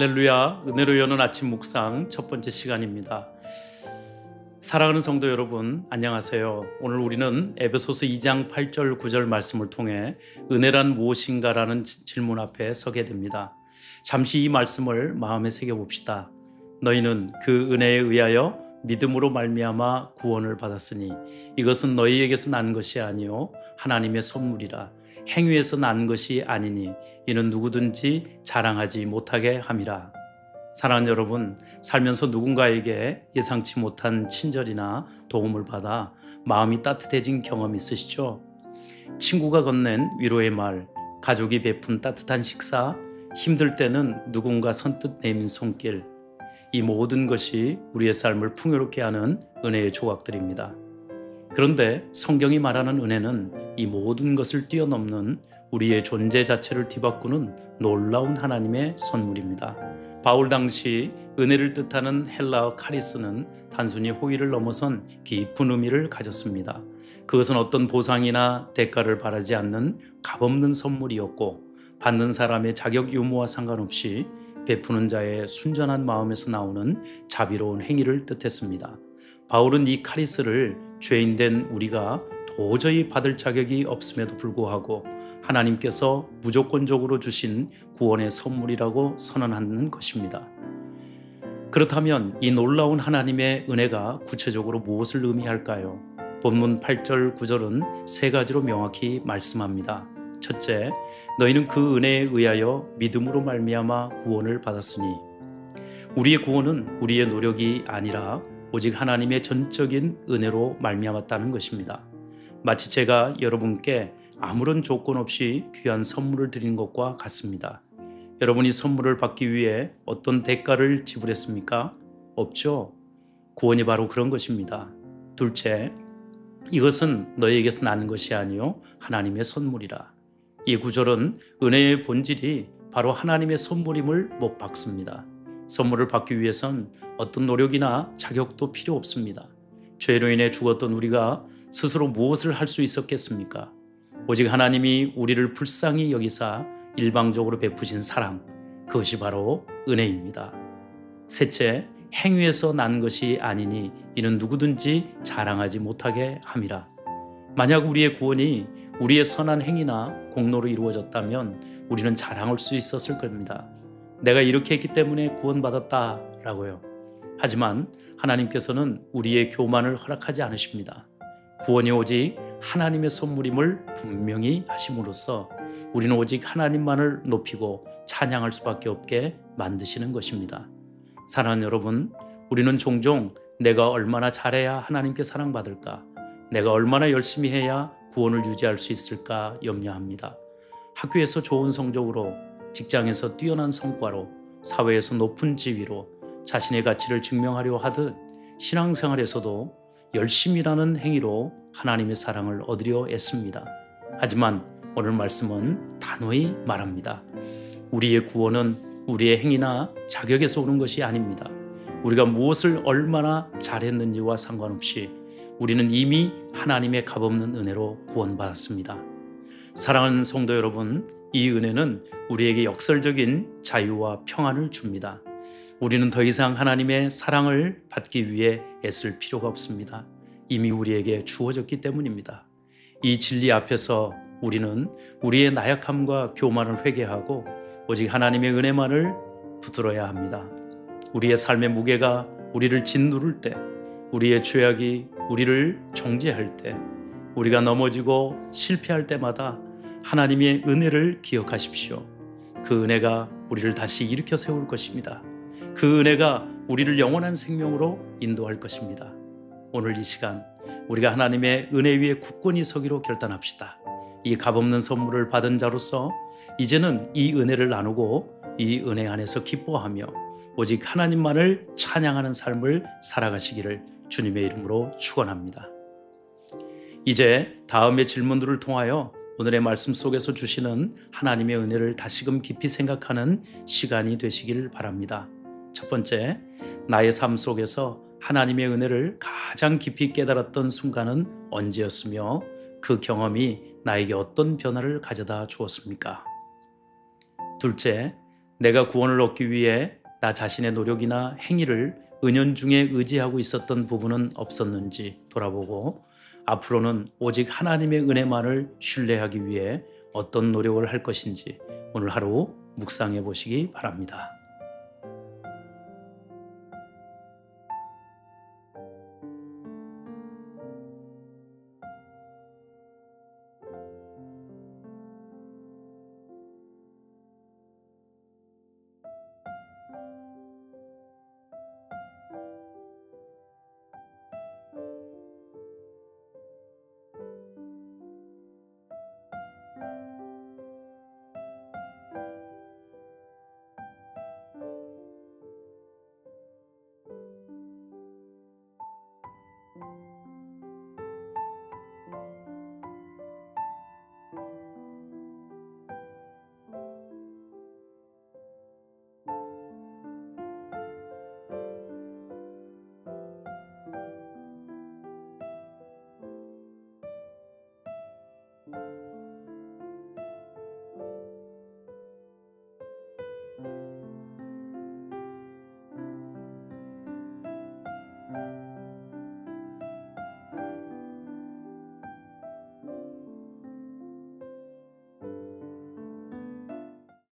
할렐루야, 은혜로 여는 아침 묵상 첫 번째 시간입니다. 사랑하는 성도 여러분, 안녕하세요. 오늘 우리는 에베소서 2장 8절 9절 말씀을 통해 은혜란 무엇인가라는 질문 앞에 서게 됩니다. 잠시 이 말씀을 마음에 새겨봅시다. 너희는 그 은혜에 의하여 믿음으로 말미암아 구원을 받았으니 이것은 너희에게서 난 것이 아니요 하나님의 선물이라. 행위에서 난 것이 아니니 이는 누구든지 자랑하지 못하게 함이라. 사랑하는 여러분, 살면서 누군가에게 예상치 못한 친절이나 도움을 받아 마음이 따뜻해진 경험 있으시죠? 친구가 건넨 위로의 말, 가족이 베푼 따뜻한 식사, 힘들 때는 누군가 선뜻 내민 손길, 이 모든 것이 우리의 삶을 풍요롭게 하는 은혜의 조각들입니다. 그런데 성경이 말하는 은혜는 이 모든 것을 뛰어넘는 우리의 존재 자체를 뒤바꾸는 놀라운 하나님의 선물입니다. 바울 당시 은혜를 뜻하는 헬라어 카리스는 단순히 호의를 넘어선 깊은 의미를 가졌습니다. 그것은 어떤 보상이나 대가를 바라지 않는 값없는 선물이었고, 받는 사람의 자격 유무와 상관없이 베푸는 자의 순전한 마음에서 나오는 자비로운 행위를 뜻했습니다. 바울은 이 카리스를 죄인된 우리가 도저히 받을 자격이 없음에도 불구하고 하나님께서 무조건적으로 주신 구원의 선물이라고 선언하는 것입니다. 그렇다면 이 놀라운 하나님의 은혜가 구체적으로 무엇을 의미할까요? 본문 8절 9절은 세 가지로 명확히 말씀합니다. 첫째, 너희는 그 은혜에 의하여 믿음으로 말미암아 구원을 받았으니, 우리의 구원은 우리의 노력이 아니라 오직 하나님의 전적인 은혜로 말미암았다는 것입니다. 마치 제가 여러분께 아무런 조건 없이 귀한 선물을 드린 것과 같습니다. 여러분이 선물을 받기 위해 어떤 대가를 지불했습니까? 없죠. 구원이 바로 그런 것입니다. 둘째, 이것은 너희에게서 나는 것이 아니요 하나님의 선물이라. 이 구절은 은혜의 본질이 바로 하나님의 선물임을 못 박습니다. 선물을 받기 위해선 어떤 노력이나 자격도 필요 없습니다. 죄로 인해 죽었던 우리가 스스로 무엇을 할 수 있었겠습니까? 오직 하나님이 우리를 불쌍히 여기사 일방적으로 베푸신 사랑, 그것이 바로 은혜입니다. 셋째, 행위에서 난 것이 아니니 이는 누구든지 자랑하지 못하게 함이라. 만약 우리의 구원이 우리의 선한 행위나 공로로 이루어졌다면 우리는 자랑할 수 있었을 겁니다. 내가 이렇게 했기 때문에 구원받았다라고요. 하지만 하나님께서는 우리의 교만을 허락하지 않으십니다. 구원이 오직 하나님의 선물임을 분명히 하심으로써 우리는 오직 하나님만을 높이고 찬양할 수밖에 없게 만드시는 것입니다. 사랑하는 여러분, 우리는 종종 내가 얼마나 잘해야 하나님께 사랑받을까, 내가 얼마나 열심히 해야 구원을 유지할 수 있을까 염려합니다. 학교에서 좋은 성적으로, 직장에서 뛰어난 성과로, 사회에서 높은 지위로 자신의 가치를 증명하려 하듯 신앙생활에서도 열심이라는 행위로 하나님의 사랑을 얻으려 애씁니다. 하지만 오늘 말씀은 단호히 말합니다. 우리의 구원은 우리의 행위나 자격에서 오는 것이 아닙니다. 우리가 무엇을 얼마나 잘했는지와 상관없이 우리는 이미 하나님의 값없는 은혜로 구원받았습니다. 사랑하는 성도 여러분, 이 은혜는 우리에게 역설적인 자유와 평안을 줍니다. 우리는 더 이상 하나님의 사랑을 받기 위해 애쓸 필요가 없습니다. 이미 우리에게 주어졌기 때문입니다. 이 진리 앞에서 우리는 우리의 나약함과 교만을 회개하고 오직 하나님의 은혜만을 붙들어야 합니다. 우리의 삶의 무게가 우리를 짓누를 때, 우리의 죄악이 우리를 정죄할 때, 우리가 넘어지고 실패할 때마다 하나님의 은혜를 기억하십시오. 그 은혜가 우리를 다시 일으켜 세울 것입니다. 그 은혜가 우리를 영원한 생명으로 인도할 것입니다. 오늘 이 시간 우리가 하나님의 은혜 위에 굳건히 서기로 결단합시다. 이 값없는 선물을 받은 자로서 이제는 이 은혜를 나누고 이 은혜 안에서 기뻐하며 오직 하나님만을 찬양하는 삶을 살아가시기를 주님의 이름으로 축원합니다. 이제 다음의 질문들을 통하여 오늘의 말씀 속에서 주시는 하나님의 은혜를 다시금 깊이 생각하는 시간이 되시길 바랍니다. 첫 번째, 나의 삶 속에서 하나님의 은혜를 가장 깊이 깨달았던 순간은 언제였으며 그 경험이 나에게 어떤 변화를 가져다 주었습니까? 둘째, 내가 구원을 얻기 위해 나 자신의 노력이나 행위를 은연중에 의지하고 있었던 부분은 없었는지 돌아보고 앞으로는 오직 하나님의 은혜만을 신뢰하기 위해 어떤 노력을 할 것인지 오늘 하루 묵상해 보시기 바랍니다.